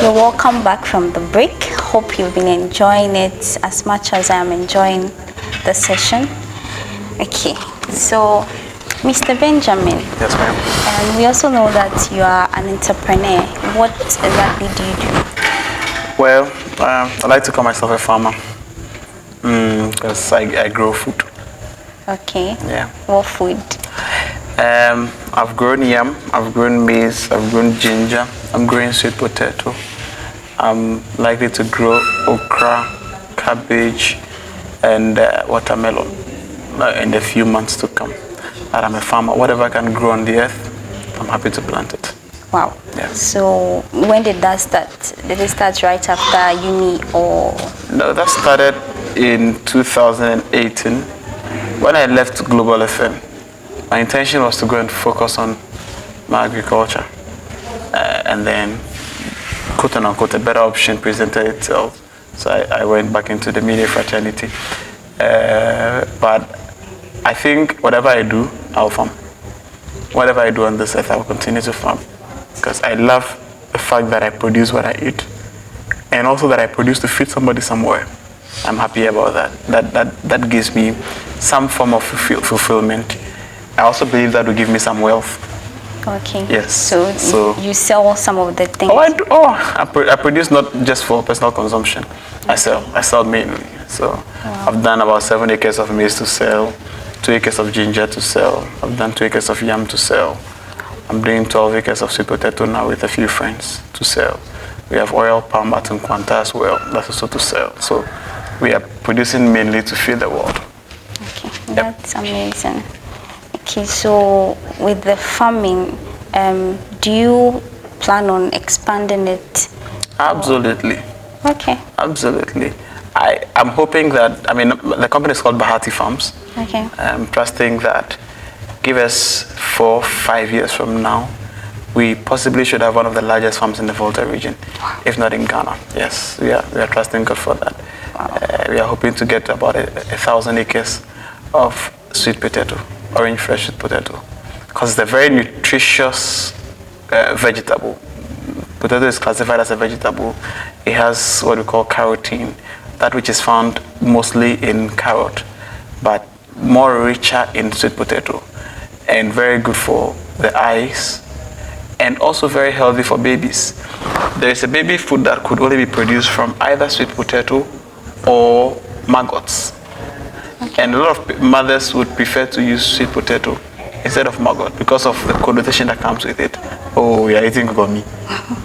You're welcome back from the break. Hope you've been enjoying it as much as I am enjoying the session. Okay, so Mr. Benjamin. Yes, ma'am. And we also know that you are an entrepreneur. What exactly do you do? Well, I like to call myself a farmer because I grow food. Okay. Yeah. What food? I've grown yam, I've grown maize, I've grown ginger, I'm growing sweet potato. I'm likely to grow okra, cabbage, and watermelon in the few months to come. And I'm a farmer. Whatever I can grow on the earth, I'm happy to plant it. Wow. Yeah. So when did that start? Did it start right after uni or? No, that started in 2018 when I left Global FM. My intention was to go and focus on my agriculture, and then, quote unquote, a better option presented itself. So I went back into the media fraternity. But I think whatever I do, I'll farm. Whatever I do on this earth, I will continue to farm. Because I love the fact that I produce what I eat, and also that I produce to feed somebody somewhere. I'm happy about that. That gives me some form of fulfillment. I also believe that will give me some wealth. Okay. Yes. So you sell some of the things? Oh, I do. Oh, I produce not just for personal consumption. I sell mainly. So wow. I've done about 7 acres of maize to sell, 2 acres of ginger to sell. I've done 2 acres of yam to sell. I'm doing 12 acres of sweet potato now with a few friends to sell. We have oil palm at Nkwanta as well. That's also to sell. So we are producing mainly to feed the world. Okay, that's amazing. Okay, so with the farming, do you plan on expanding it? Absolutely. Okay. Absolutely. I'm hoping that, the company is called Bahati Farms. Okay. I'm trusting that give us 4 or 5 years from now, we possibly should have one of the largest farms in the Volta region, if not in Ghana. Yes, we are trusting God for that. Wow. We are hoping to get about 1,000 acres of sweet potato, orange fresh sweet potato, because it's a very nutritious vegetable. Potato is classified as a vegetable. It has what we call carotene, that which is found mostly in carrot, but more richer in sweet potato, and very good for the eyes, and also very healthy for babies. There is a baby food that could only be produced from either sweet potato or maggots. Okay. And a lot of mothers would prefer to use sweet potato instead of maggot because of the connotation that comes with it. Oh, we are eating gomi.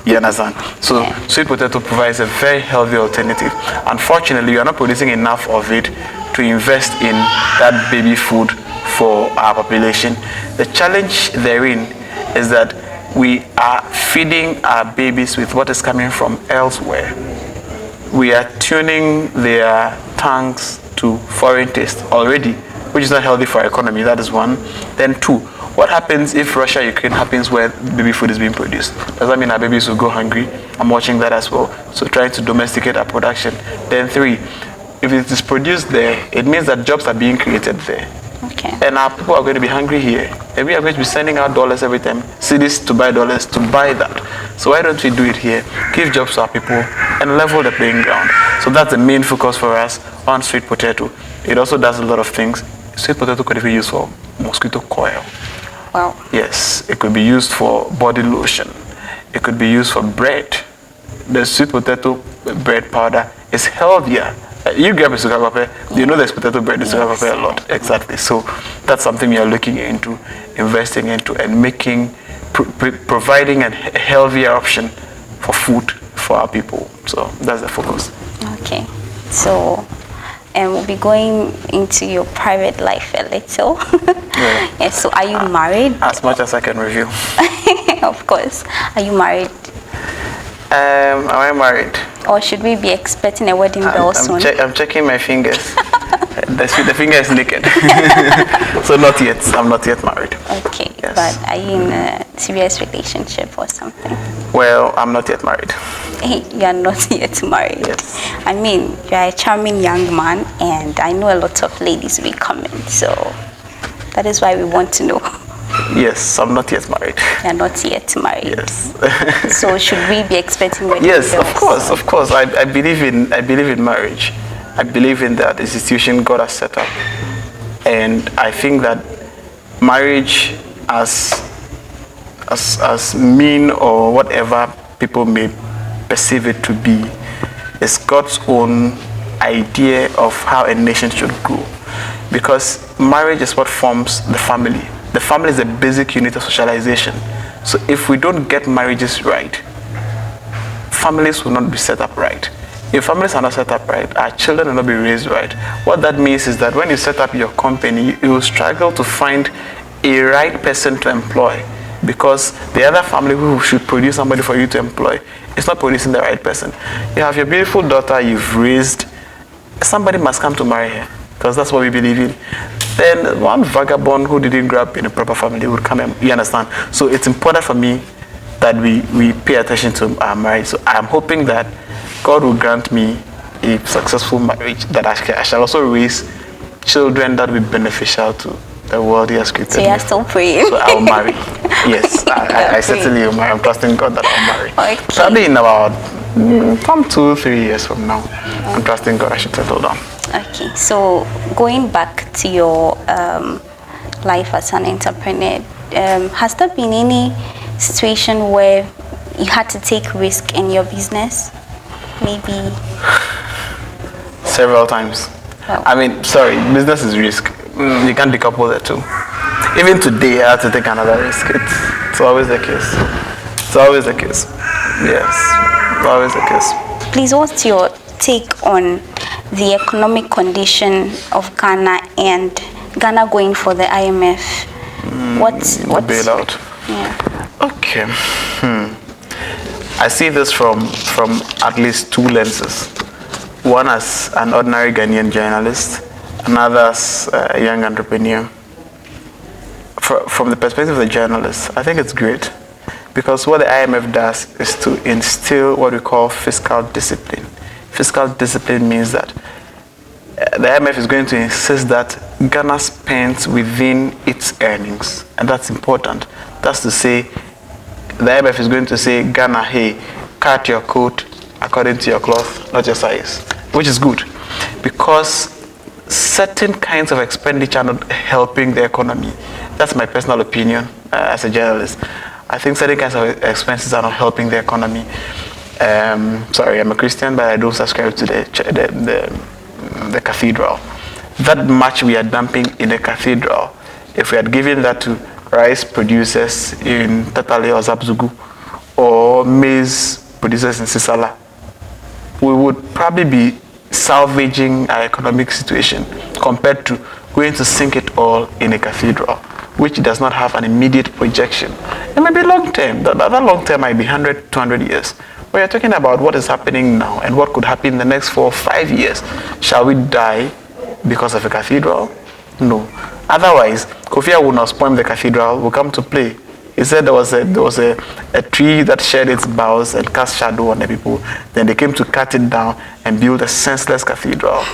You understand? So sweet potato provides a very healthy alternative. Unfortunately, we are not producing enough of it to invest in that baby food for our population. The challenge therein is that we are feeding our babies with what is coming from elsewhere. We are tuning their tongues to foreign taste already, which is not healthy for our economy. That is one. Then two, what happens if Russia-Ukraine happens where baby food is being produced? Does that mean our babies will go hungry? I'm watching that as well. So trying to domesticate our production. Then three, if it is produced there, it means that jobs are being created there. Okay. And our people are going to be hungry here. And we are going to be sending out dollars every time, cities to buy dollars to buy that. So why don't we do it here? Give jobs to our people and level the playing ground. So that's the main focus for us on sweet potato. It also does a lot of things. Sweet potato could be used for mosquito coil. Wow. Yes, it could be used for body lotion. It could be used for bread. The sweet potato bread powder is healthier. You grab a sugar paper, you know there's potato bread, there's sugar paper a lot. Exactly. So that's something we are looking into, investing into, and making, providing a healthier option for food for our people. So that's the focus. Okay. So, and we'll be going into your private life a little. Yeah. Yeah, so are you married? As much as I can reveal. Of course. Are you married? Am I married? Or should we be expecting a wedding bell soon? I'm checking my fingers. The finger is naked. So not yet. I'm not yet married. Okay. Yes. But are you in a serious relationship or something? Well, I'm not yet married. Hey, you are not yet married. Yes. I mean, you are a charming young man, and I know a lot of ladies will be coming. So that is why we want to know. Yes, I'm not yet married. You're not yet married. Yes. So should we be expecting wedding Yes, bells? of course. I believe in marriage. I believe in that institution God has set up, and I think that marriage as mean or whatever people may perceive it to be is God's own idea of how a nation should grow, because marriage is what forms the family. The family is a basic unit of socialization. So if we don't get marriages right, families will not be set up right. If families are not set up right, our children will not be raised right. What that means is that when you set up your company, you will struggle to find a right person to employ, because the other family who should produce somebody for you to employ is not producing the right person. You have your beautiful daughter you've raised, somebody must come to marry her, because that's what we believe in. Then one vagabond who didn't grow up in a proper family would come and, you understand? So it's important for me that we pay attention to our marriage. So I'm hoping that God will grant me a successful marriage, that I shall also raise children that will be beneficial to the world He has created. So you're still praying? So I'll marry. Yes, I certainly will marry. I'm trusting God that I'll marry. Okay. Probably in about 2-3 years from now, I'm trusting God I should settle down. Okay, so going back to your life as an entrepreneur, has there been any situation where you had to take risk in your business? Maybe several times. Wow. I mean, sorry, business is risk. You can't decouple the two. Even today, I had to take another risk. It's always the case. It's always the case. Yes, it's always the case. Please, what's your take on the economic condition of Ghana and Ghana going for the IMF? What's bailout? Yeah. Okay. I see this from at least two lenses. One as an ordinary Ghanaian journalist, another as a young entrepreneur. From the perspective of the journalist, I think it's great, because what the IMF does is to instill what we call fiscal discipline. Fiscal discipline means that the IMF is going to insist that Ghana spends within its earnings, and that's important. That's to say, the IMF is going to say, Ghana, hey, cut your coat according to your cloth, not your size, which is good, because certain kinds of expenditure are not helping the economy. That's my personal opinion as a journalist. I think certain kinds of expenses are not helping the economy. Sorry, I'm a Christian, but I don't subscribe to the cathedral. That much we are dumping in the cathedral, if we had given that to rice producers in Tatale or Zabzugu, or maize producers in Sisala, we would probably be salvaging our economic situation compared to going to sink it all in a cathedral, which does not have an immediate projection. It may be long term. That long term might be 100, 200 years. We are talking about what is happening now and what could happen in the next 4 or 5 years. Shall we die because of a cathedral? No. Otherwise, Kofi would not spoil the cathedral, will come to play. He said there was a tree that shed its boughs and cast shadow on the people. Then they came to cut it down and build a senseless cathedral.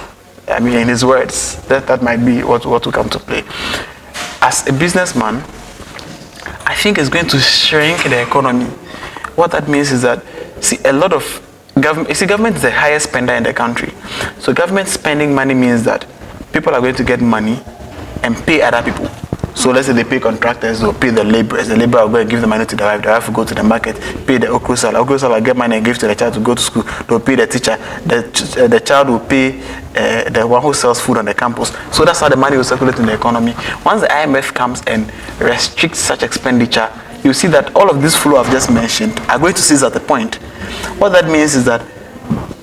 I mean, in his words, that might be what will come to play. As a businessman, I think it's going to shrink the economy. What that means is that, see, a lot of government is the highest spender in the country. So government spending money means that people are going to get money and pay other people. So let's say they pay contractors, they'll pay the laborers. The laborer will go and give the money to the wife will go to the market, pay the okrosala. Okrosala will get money and give to the child to go to school. They'll pay the teacher. The child will pay the one who sells food on the campus. So that's how the money will circulate in the economy. Once the IMF comes and restricts such expenditure, you see that all of this flow I've just mentioned are going to cease at a point. What that means is that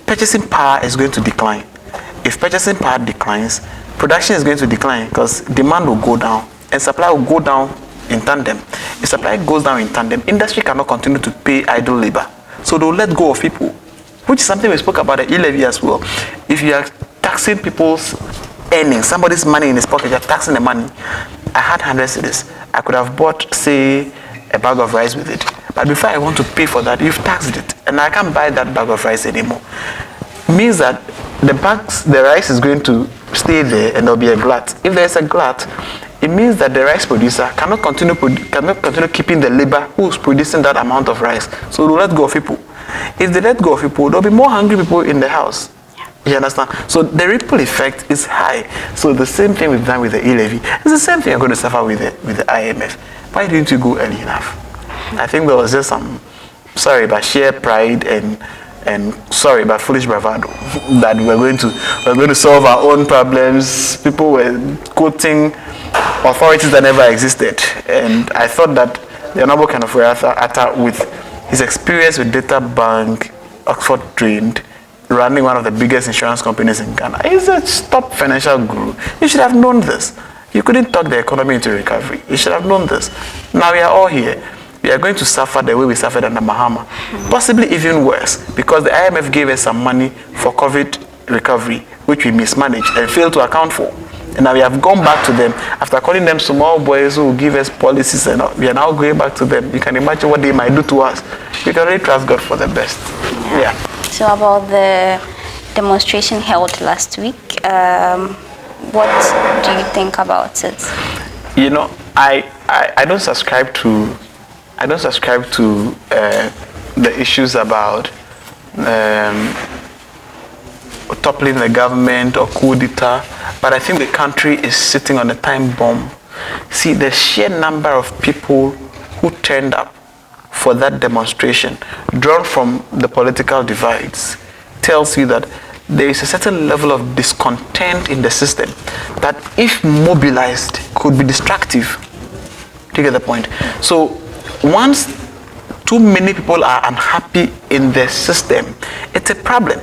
purchasing power is going to decline. If purchasing power declines, production is going to decline because demand will go down and supply will go down in tandem. If supply goes down in tandem, industry cannot continue to pay idle labor. So they'll let go of people, which is something we spoke about at E-Levy as well. If you are taxing people's earnings, somebody's money in his pocket, you're taxing the money. I had 100 cedis. I could have bought, say, a bag of rice with it. But before I want to pay for that, you've taxed it. And I can't buy that bag of rice anymore. Means that the rice is going to stay there and there'll be a glut. If there's a glut, it means that the rice producer cannot continue keeping the labor who's producing that amount of rice. So they'll let go of people. If they let go of people, there'll be more hungry people in the house. You understand? So the ripple effect is high. So the same thing we've done with the e-levy. It's the same thing you're going to suffer with the IMF. Why didn't you go early enough? I think there was just some, sorry, but sheer pride and sorry, but foolish bravado that we're going to solve our own problems. People were quoting authorities that never existed, and I thought that the Honorable Kenneth Atta, with his experience with Data Bank, Oxford trained, running one of the biggest insurance companies in Ghana, he's a top financial guru. You should have known this. You couldn't talk the economy into recovery. You should have known this. Now we are all here. We are going to suffer the way we suffered under Mahama, possibly even worse, because the IMF gave us some money for COVID recovery, which we mismanaged and failed to account for. And now we have gone back to them after calling them small boys who will give us policies, and we are now going back to them. You can imagine what they might do to us. We can really trust God for the best. Yeah. So about the demonstration held last week, what do you think about it? You know, I don't subscribe to the issues about toppling the government or coup d'etat, but I think the country is sitting on a time bomb. See, the sheer number of people who turned up for that demonstration, drawn from the political divides, tells you that there is a certain level of discontent in the system that, if mobilized, could be destructive. Do you get the point? So once too many people are unhappy in the system, it's a problem.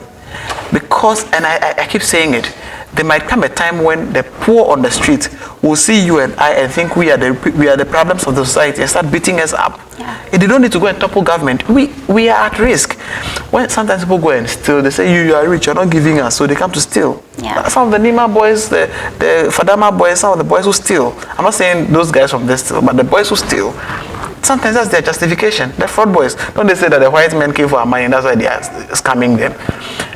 Because, and I keep saying it, there might come a time when the poor on the street will see you and I and think we are the problems of the society and start beating us up. Yeah. If they don't need to go and topple government, we are at risk. When sometimes people go and steal, they say you are rich, you're not giving us, so they come to steal. Yeah. Some of the Nima boys, the Fadama boys, some of the boys who steal. I'm not saying those guys from this steal, but the boys who steal. Sometimes that's their justification. The fraud boys. Don't they say that the white men came for our money and that's why they are scamming them?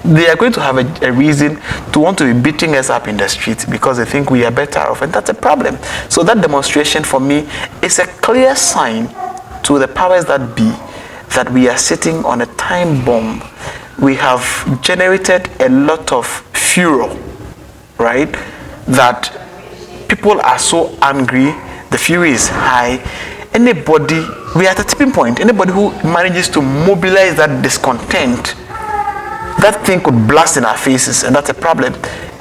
They are going to have a reason to want to be beating us up in the streets because they think we are better off, and that's a problem. So that demonstration for me is a clear sign to the powers that be that we are sitting on a time bomb. We have generated a lot of furor, right? That people are so angry, the fury is high. Anybody, we are at a tipping point. Anybody who manages to mobilize that discontent, that thing could blast in our faces, and that's a problem.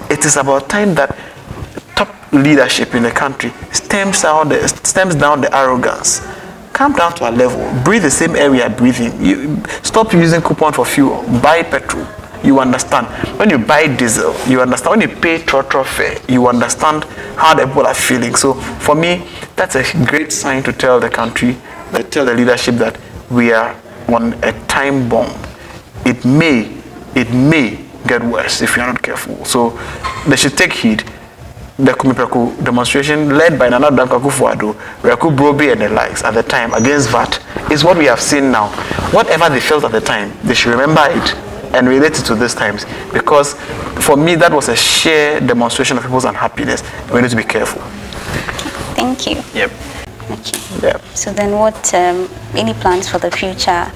It is about time that top leadership in the country stems down the arrogance. Come down to our level. Breathe the same air we are breathing. You stop using coupon for fuel. Buy petrol. You understand. When you buy diesel, you understand. When you pay trotro fare, you understand how the people are feeling. So for me, that's a great sign to tell the country, tell the leadership that we are on a time bomb. It may get worse if you're not careful. So they should take heed. The Kumipeku demonstration led by Nana Dankaku-Fuado, Reku Broby and the likes at the time against VAT is what we have seen now. Whatever they felt at the time, they should remember it and relate it to these times, because for me that was a sheer demonstration of people's unhappiness. We need to be careful. Thank you. Yep. Okay. Yep. So then what, any plans for the future?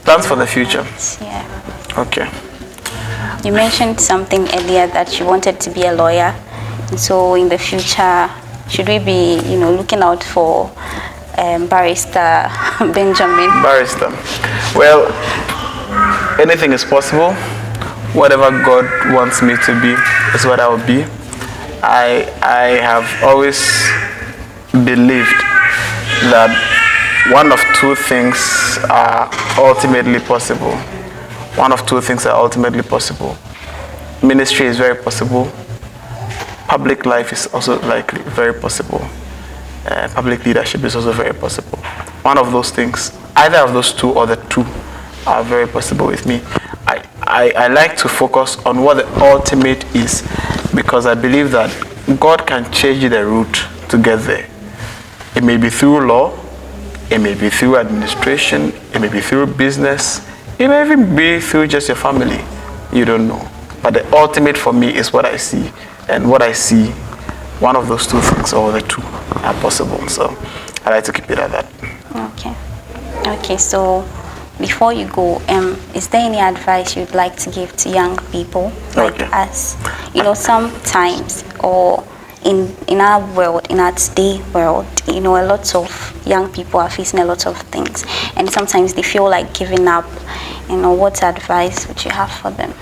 Plans for the future? Yeah. Okay. You mentioned something earlier that you wanted to be a lawyer. So in the future, should we be, looking out for Barrister Benjamin? Barrister. Well, anything is possible. Whatever God wants me to be is what I will be. I have always believed that one of two things are ultimately possible. One of two things are ultimately possible. Ministry is very possible. Public life is also likely very possible. Public leadership is also very possible. One of those things, either of those two or the two, are very possible with me. I like to focus on what the ultimate is, because I believe that God can change the route to get there. It may be through law, it may be through administration, it may be through business, it may even be through just your family. You don't know. But the ultimate for me is what I see. And what I see, one of those two things or the two are possible. So I like to keep it at that. Okay. Okay, so before you go, is there any advice you'd like to give to young people like us? You know, sometimes, or in our world, in our today world, you know, a lot of young people are facing a lot of things, and sometimes they feel like giving up. You know, what advice would you have for them?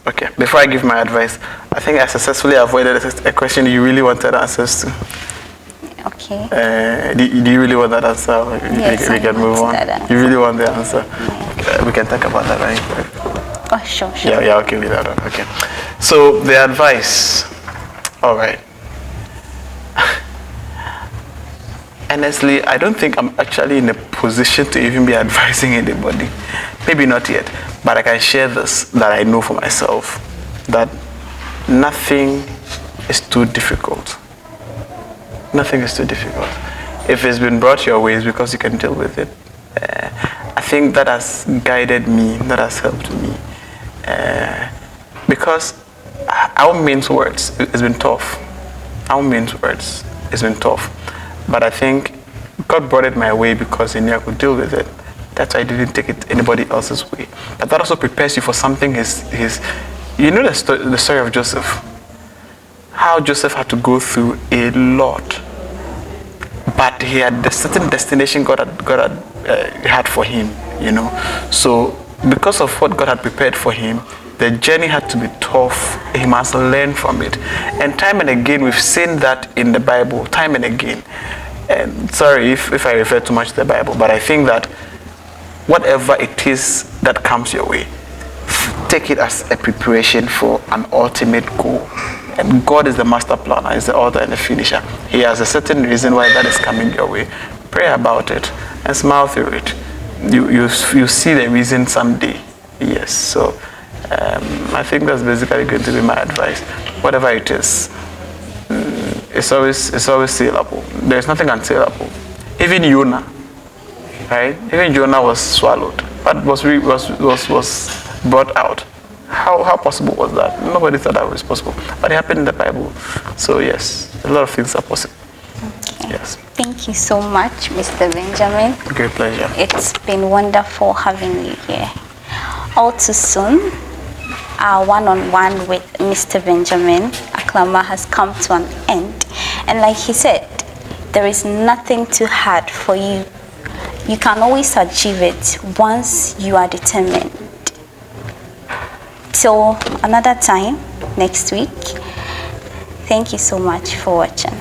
Okay, before I give my advice, I think I successfully avoided a question you really wanted answers to. Okay. Do you really want that answer? Yes, we can move on. You really want the answer? Yeah. We can talk about that, right? Oh, sure. Yeah, okay with that one. Okay. So the advice. All right. Honestly, I don't think I'm actually in a position to even be advising anybody. Maybe not yet, but I can share this that I know for myself, that nothing is too difficult. Nothing is too difficult. If it's been brought your way, it's because you can deal with it. I think that has guided me, that has helped me. Because our means words, it's been tough. Our means words, it's been tough. But I think God brought it my way because He knew I could deal with it. That's why I didn't take it anybody else's way. But that also prepares you for something. You know the story of Joseph. How Joseph had to go through a lot, but he had the certain destination God had for him. You know, so because of what God had prepared for him, the journey had to be tough. He must learn from it. And time and again, we've seen that in the Bible, time and again. And sorry if I refer too much to the Bible, but I think that whatever it is that comes your way, take it as a preparation for an ultimate goal. And God is the master planner, is the author and the finisher. He has a certain reason why that is coming your way. Pray about it and smile through it. You see the reason someday. Yes, so I think that's basically going to be my advice. Whatever it is, it's always saleable. There's nothing unsaleable. Even Jonah, right? Even Jonah was swallowed, but was brought out. How possible was that? Nobody thought that was possible, but it happened in the Bible. So yes, a lot of things are possible. Okay. Yes. Thank you so much, Mr. Benjamin. Great pleasure. It's been wonderful having you here. All too soon, our one-on-one with Mr. Benjamin Aklama has come to an end. And like he said, there is nothing too hard for you. You can always achieve it once you are determined. Till another time next week. Thank you so much for watching.